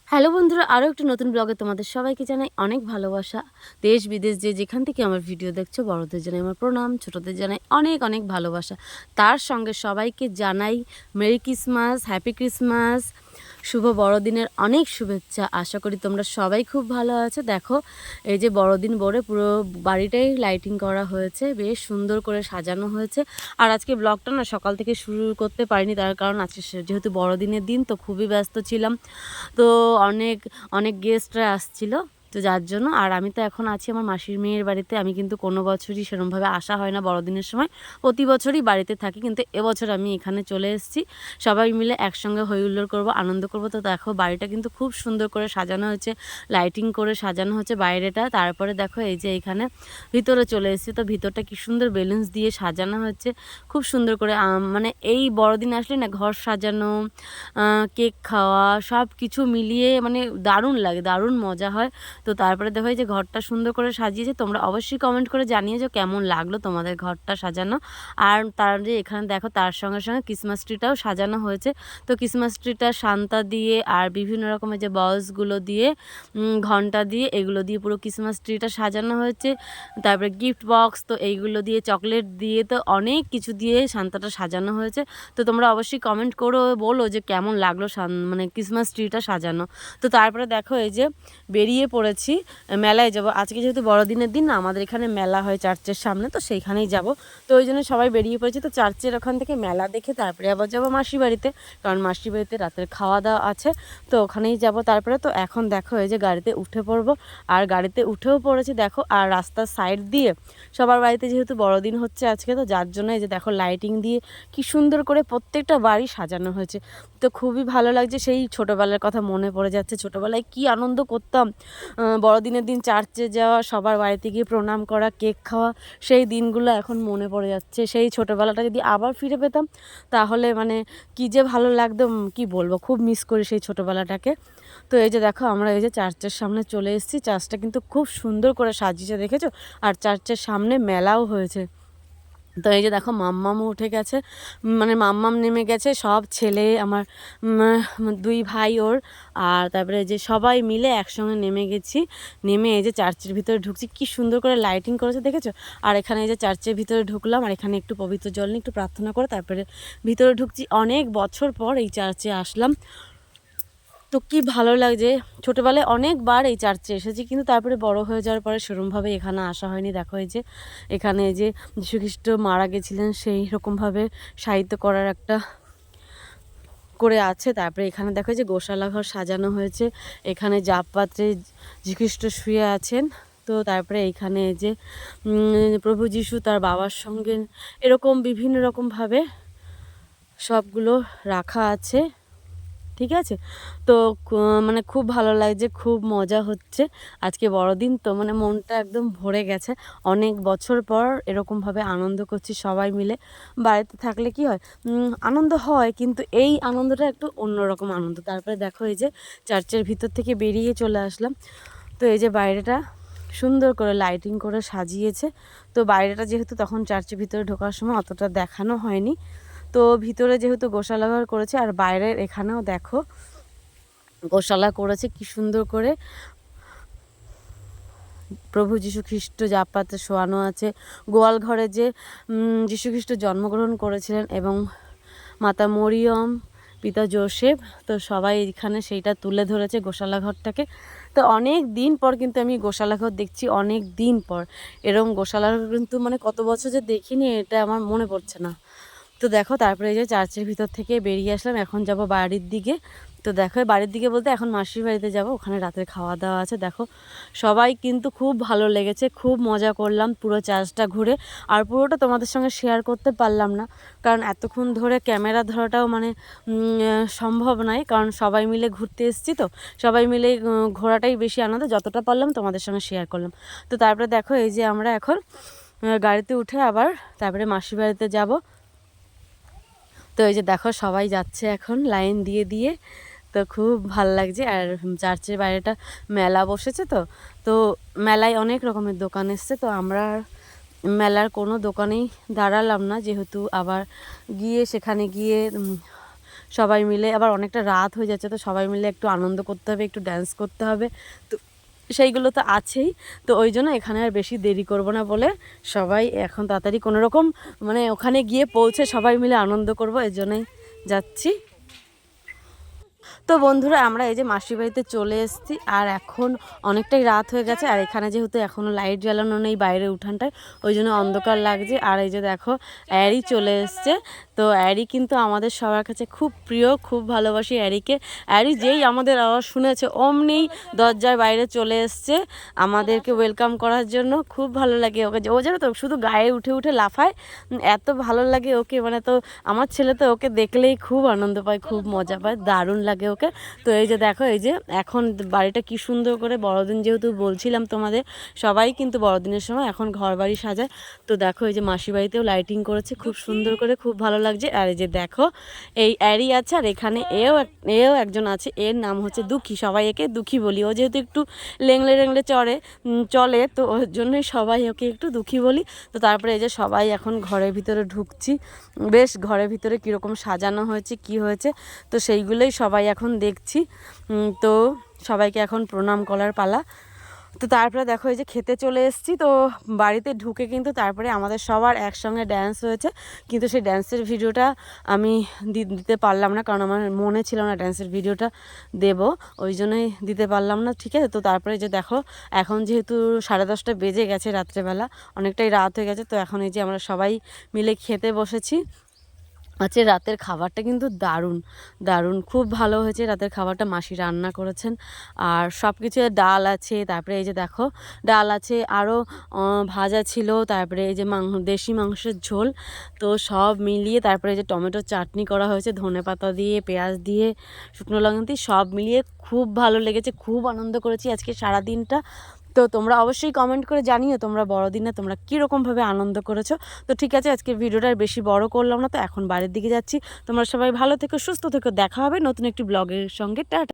Hello বন্ধুরা, আরও একটি নতুন ব্লগে তোমাদের সবাইকে জানাই অনেক ভালোবাসা। দেশ বিদেশ যে যেখান থেকে আমার ভিডিও দেখছো, বড়দের জানাই আমার প্রণাম, ছোটদের জানাই অনেক অনেক ভালোবাসা। তার সঙ্গে সবাইকে জানাই মেরি ক্রিসমাস, হ্যাপি ক্রিসমাস, শুভ বড়দিনের অনেক শুভেচ্ছা। আশা করি তোমরা সবাই খুব ভালো আছো। দেখো, এই যে বড়দিন বলে পুরো বাড়িটাই লাইটিং করা হয়েছে, বেশ সুন্দর করে সাজানো হয়েছে। আর আজকে ব্লগটা না সকাল থেকে শুরু করতে পারিনি, তার কারণ আজকে যেহেতু বড়দিনের দিন, তো খুবই ব্যস্ত ছিলাম। তো অনেক অনেক গেস্টরা আসছিল, তো যার জন্য। আর আমি তো এখন আছি আমার মাসির মেয়ের বাড়িতে। আমি কিন্তু কোনো বছরই সেরকমভাবে আসা হয় না বড়দিনের সময়, প্রতি বছরই বাড়িতে থাকি, কিন্তু এবছর আমি এখানে চলে এসেছি। সবাই মিলে একসঙ্গে হই হুল্লোড় করবো, আনন্দ করবো। তো দেখো বাড়িটা কিন্তু খুব সুন্দর করে সাজানো হয়েছে, লাইটিং করে সাজানো হচ্ছে বাইরেটা। তারপরে দেখো এই যে এখানে ভিতরে চলে এসেছি, তো ভিতরটা কি সুন্দর বেলুনস দিয়ে সাজানো হচ্ছে, খুব সুন্দর করে। মানে এই বড়দিন আসলে না ঘর সাজানো, কেক খাওয়া, সব কিছু মিলিয়ে মানে দারুণ লাগে, দারুণ মজা হয়। তো তারপরে দেখো এই যে ঘরটা সুন্দর করে সাজিয়েছে। তোমরা অবশ্যই কমেন্ট করে জানিয়ে যে কেমন লাগলো তোমাদের ঘরটা সাজানো। আর তার যে এখানে দেখো তার সঙ্গে সঙ্গে ক্রিসমাস ট্রিটাও সাজানো হয়েছে। তো ক্রিসমাস ট্রিটা শান্তা দিয়ে আর বিভিন্ন রকমের যে বলসগুলো দিয়ে, ঘন্টা দিয়ে, এগুলো দিয়ে পুরো ক্রিসমাস ট্রিটা সাজানো হয়েছে। তারপরে গিফট বক্স, তো এইগুলো দিয়ে, চকলেট দিয়ে, তো অনেক কিছু দিয়ে শান্তাটা সাজানো হয়েছে। তো তোমরা অবশ্যই কমেন্ট করো, বলো যে কেমন লাগলো মানে ক্রিসমাস ট্রিটা সাজানো। তো তারপরে দেখো এই যে বেরিয়ে পড়েছি, মেলায় যাব। আজকে যেহেতু বড়দিনের দিন না, আমাদের এখানে মেলা হয় চার্চের সামনে, তো সেইখানেই যাব। তো ওই জন্য সবাই বেরিয়ে পড়েছি। তো চার্চের ওখান থেকে মেলা দেখে তারপরে আবার যাবো মাসির বাড়িতে, কারণ মাসির বাড়িতে রাতের খাওয়া দাওয়া আছে, তো ওখানেই যাব। তারপরে তো এখন দেখো এই যে গাড়িতে উঠে পড়বো, আর গাড়িতে উঠেও পড়েছি দেখো। আর রাস্তার সাইড দিয়ে সবার বাড়িতে যেহেতু বড়দিন হচ্ছে আজকে, তো যার জন্য এই যে দেখো লাইটিং দিয়ে কি সুন্দর করে প্রত্যেকটা বাড়ি সাজানো হয়েছে। তো খুবই ভালো লাগছে, সেই ছোটোবেলার কথা মনে পড়ে যাচ্ছে। ছোটোবেলায় কি আনন্দ করতাম, বড়দিনের দিন চার্চে যাওয়া, সবার বাড়িতে গিয়ে প্রণাম করা, কেক খাওয়া, সেই দিনগুলো এখন মনে পড়ে যাচ্ছে। সেই ছোটোবেলাটা যদি আবার ফিরে পেতাম তাহলে মানে কি যে ভালো লাগতো, কি বলবো, খুব মিস করি সেই ছোটোবেলাটাকে। তো এই যে দেখো আমরা এই যে চার্চের সামনে চলে এসেছি। চার্চটা কিন্তু খুব সুন্দর করে সাজিয়েছে, দেখেছো? আর চার্চের সামনে মেলাও হয়েছে। তো এই যে দেখো মাম্মামও উঠে গেছে, মানে মাম্মাম নেমে গেছে, সব ছেলে আমার, দুই ভাই ওর, আর তারপরে যে সবাই মিলে একসঙ্গে নেমে গেছি। নেমে এই যে চার্চের ভিতরে ঢুকছি, কি সুন্দর করে লাইটিং করেছে দেখেছো? আর এখানে এই যে চার্চের ভিতরে ঢুকলাম, আর এখানে একটু পবিত্র জল নিয়ে একটু প্রার্থনা করে তারপরে ভিতরে ঢুকছি। অনেক বছর পর এই চার্চে আসলাম, তো কি ভালো লাগছে। ছোটোবেলায় অনেকবার এই চার্চে এসেছি, কিন্তু তারপরে বড় হয়ে যাওয়ার পরে সেরকমভাবে এখানে আসা হয়নি। দেখো এই যে এখানে এই যে যীশুখ্রিস্ট মারা গেছিলেন, সেই রকমভাবে সাহিত্য করার একটা করে আছে। তারপরে এখানে দেখো যে গোশালা ঘর সাজানো হয়েছে, এখানে জাপ পাত্রে যীশুখ্রিস্ট শুয়ে আছেন। তো তারপরে এইখানে এই যে প্রভু যীশু তার বাবার সঙ্গে এরকম বিভিন্ন রকমভাবে সবগুলো রাখা আছে, ঠিক আছে? তো মানে খুব ভালো লাগছে, খুব মজা হচ্ছে। আজকে বড়দিন, তো মানে মনটা একদম ভরে গেছে। অনেক বছর পর এরকমভাবে আনন্দ করছি সবাই মিলে। বাড়িতে থাকলে কি হয়, আনন্দ হয়, কিন্তু এই আনন্দটা একটু অন্যরকম আনন্দ। তারপরে দেখো এই যে চার্চের ভিতর থেকে বেরিয়ে চলে আসলাম। তো এই যে বাইরেটা সুন্দর করে লাইটিং করে সাজিয়েছে। তো বাইরেটা যেহেতু তখন চার্চের ভিতরে ঢোকার সময় অতটা দেখানো হয়নি, তো ভিতরে যেহেতু গোশালাঘর করেছে, আর বাইরের এখানেও দেখো গোশালা করেছে কি সুন্দর করে। প্রভু যীশু খ্রিস্ট জাপাতে শোয়ানো আছে। গোয়াল ঘরে যে যীশু খ্রিস্ট জন্মগ্রহণ করেছিলেন, এবং মাতা মরিয়ম, পিতা জোসেফ, তো সবাই এখানে সেইটা তুলে ধরেছে গোশালা ঘরটাকে। তো অনেক দিন পর কিন্তু আমি গোশালা ঘর দেখছি, অনেক দিন পর এরকম গোশালা ঘর কিন্তু মানে কত বছর যে দেখিনি এটা আমার মনে পড়ছে না। তো দেখো তারপরে এই যে চার্চের ভিতর থেকে বেরিয়ে আসলাম, এখন যাব বাড়ির দিকে। তো দেখো বাড়ির দিকে বলতে এখন মাসির বাড়িতে যাব, ওখানে রাতের খাওয়া দাওয়া আছে। দেখো সবাই কিন্তু খুব ভালো লেগেছে, খুব মজা করলাম পুরো চার্চটা ঘুরে। আর পুরোটা তোমাদের সঙ্গে শেয়ার করতে পারলাম না, কারণ এতক্ষণ ধরে ক্যামেরা ধরাটাও মানে সম্ভব নয়, কারণ সবাই মিলে ঘুরতে এসেছি, তো সবাই মিলে ঘোরাটাই বেশি আনন্দ। যতটা পারলাম তোমাদের সঙ্গে শেয়ার করলাম। তো তারপরে দেখো এই যে আমরা এখন গাড়িতে উঠে আবার তারপরে মাসির বাড়িতে যাব। তো এই যে দেখো সবাই যাচ্ছে এখন লাইন দিয়ে দিয়ে, তো খুব ভাল লাগছে। আর চার্চের বাইরেটা মেলা বসেছে, তো তো মেলায় অনেক রকমের দোকান এসছে। তো আমরা মেলার কোনো দোকানেই দাঁড়ালাম না, যেহেতু আবার গিয়ে সেখানে গিয়ে সবাই মিলে, আবার অনেকটা রাত হয়ে যাচ্ছে, তো সবাই মিলে একটু আনন্দ করতে হবে, একটু ড্যান্স করতে হবে, তো সেইগুলো তো আছেই। তো ওই জন্য এখানে আর বেশি দেরি করব না বলে সবাই এখন তাড়াতাড়ি কোনো রকম মানে ওখানে গিয়ে পৌঁছে সবাই মিলে আনন্দ করব, এর জন্যই যাচ্ছি। তো বন্ধুরা আমরা এই যে মাসির বাড়িতে চলে এসেছি, আর এখন অনেকটাই রাত হয়ে গেছে, আর এখানে যেহেতু এখনও লাইট জ্বালানো নেই বাইরের উঠানটায়, ওই জন্য অন্ধকার লাগছে। আর এই যে দেখো অ্যারি চলে এসছে। তো অ্যারি কিন্তু আমাদের সবার কাছে খুব প্রিয়, খুব ভালোবাসি অ্যারিকে। অ্যারি যেই আমাদের আওয়াজ শুনেছে অমনি দরজার বাইরে চলে এসছে আমাদেরকে ওয়েলকাম করার জন্য। খুব ভালো লাগে ওকে, ও যেন তো শুধু গায়ে উঠে উঠে লাফায়, এত ভালো লাগে ওকে, মানে তো আমার ছেলে তো ওকে দেখলেই খুব আনন্দ পায়, খুব মজা পায়, দারুণ লাগে ওকে। তো এই যে দেখো এই যে এখন বাড়িটা কি সুন্দর করে, বড়দিন যেহেতু বলছিলাম তোমাদের, সবাই কিন্তু বড়দিনের সময় এখন ঘর বাড়ি সাজায়। তো দেখো এই যে মাসি বাড়িতেও লাইটিং করেছে খুব সুন্দর করে, খুব ভালো লাগছে। আর এই যে দেখো এই অ্যারি আছে, আর এখানে এও একজন আছে, এর নাম হচ্ছে দুঃখী, সবাই একে দুঃখী বলি। ও যেহেতু একটু লেংলে লেংলে চলে, তো ওর জন্যই সবাই ওকে একটু দুঃখী বলি। তো তারপরে এই যে সবাই এখন ঘরের ভিতরে ঢুকছি, বেশ ঘরের ভিতরে কীরকম সাজানো হয়েছে কি হয়েছে, তো সেইগুলোই সবাই এখন দেখছি। তো সবাইকে এখন প্রণাম করার পালা। তো তারপরে দেখো এই যে খেতে চলে এসেছি। তো বাড়িতে ঢুকে কিন্তু তারপরে আমাদের সবার একসঙ্গে ড্যান্স হয়েছে, কিন্তু সেই ড্যান্সের ভিডিওটা আমি দিতে পারলাম না, কারণ আমার মনে ছিল না ড্যান্সের ভিডিওটা দেব, ওই জন্যই দিতে পারলাম না। ঠিক আছে, তো তারপরে যে দেখো এখন যেহেতু 10:30 বেজে গেছে, রাত্রেবেলা অনেকটাই রাত হয়ে গেছে, তো এখন এই যে আমরা সবাই মিলে খেতে বসেছি। আচ্ছা, রাতের খাবারটা কিন্তু দারুণ দারুণ, খুব ভালো হয়েছে রাতের খাবারটা, মাসি রান্না করেছেন। আর সব কিছু, ডাল আছে, তারপরে এই যে দেখো ডাল আছে, আরও ভাজা ছিল, তারপরে এই যে দেশি মাংসের ঝোল, তো সব মিলিয়ে তারপরে এই যে টমেটো চাটনি করা হয়েছে ধনেপাতা দিয়ে, পেঁয়াজ দিয়ে, শুকনো লঙ্কা দিয়ে, সব মিলিয়ে খুব ভালো লেগেছে, খুব আনন্দ করেছি আজকে সারাদিনটা। তো তোমরা অবশ্যই কমেন্ট করে জানিও তোমরা বড়দিনে তোমরা কীরকমভাবে আনন্দ করেছো। তো ঠিক আছে, আজকের ভিডিওটা আর বেশি বড় করলাম না, তো এখন বাড়ির দিকে যাচ্ছি। তোমরা সবাই ভালো থেকো, সুস্থ থেকো, দেখা হবে নতুন একটি ব্লগের সঙ্গে। টাটা।